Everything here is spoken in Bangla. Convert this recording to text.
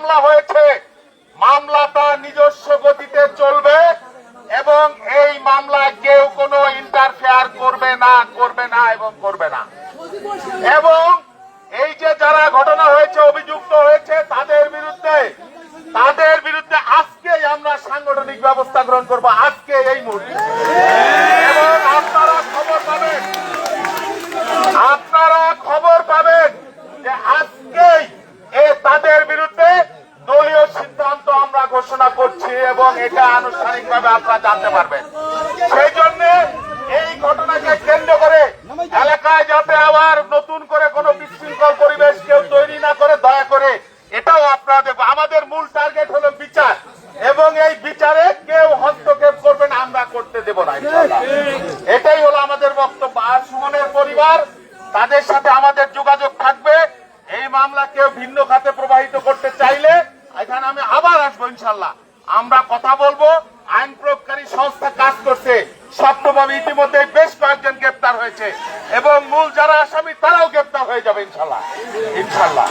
মামলা হয়েছে, মামলাটা নিজস্ব গতিতে চলবে এবং এই মামলায় কেউ কোনো ইন্টারফেয়ার করবে না এবং করবে না। এবং এই যে যারা ঘটনা হয়েছে, অভিযুক্ত হয়েছে, তাদের বিরুদ্ধে আজকেই আমরা সাংগঠনিক ব্যবস্থা গ্রহণ করব, আজকে এই মুহূর্তে। এবং আপনারা খবর পাবেন যে আজকেই তাদের বিরুদ্ধে দলীয় সিদ্ধান্ত আমরা ঘোষণা করছি এবং এটা আনুষ্ঠানিকভাবে আপনারা জানতে পারবেন। সেই জন্য এই ঘটনাকে কেন্দ্র করে এলাকায় যাতে আবার নতুন করে কোনো বিশৃঙ্খল পরিবেশ কেউ তৈরি না করে, দয়া করে এটাও আপনারা দেখবো। আমাদের মূল টার্গেট হলো বিচার এবং এই বিচারে কেউ হস্তক্ষেপ করবে না, আমরা করতে দেব না। এটাই হলো আমাদের বক্তব্য। আর সুমনের পরিবার, তাদের সাথে আমাদের যোগাযোগ থাকবে। এই মামলা কেউ ভিন্ন খাতে প্রবাহিত করতে চাইলে এখানে আমি আবার আসবো ইনশাল্লাহ। আমরা কথা বলবো। আইন প্রয়োগকারী সংস্থা কাজ করছে শক্তভাবে, ইতিমধ্যে বেশ কয়েকজন গ্রেপ্তার হয়েছে এবং মূল যারা আসামি তারাও গ্রেপ্তার হয়ে যাবে ইনশাল্লাহ।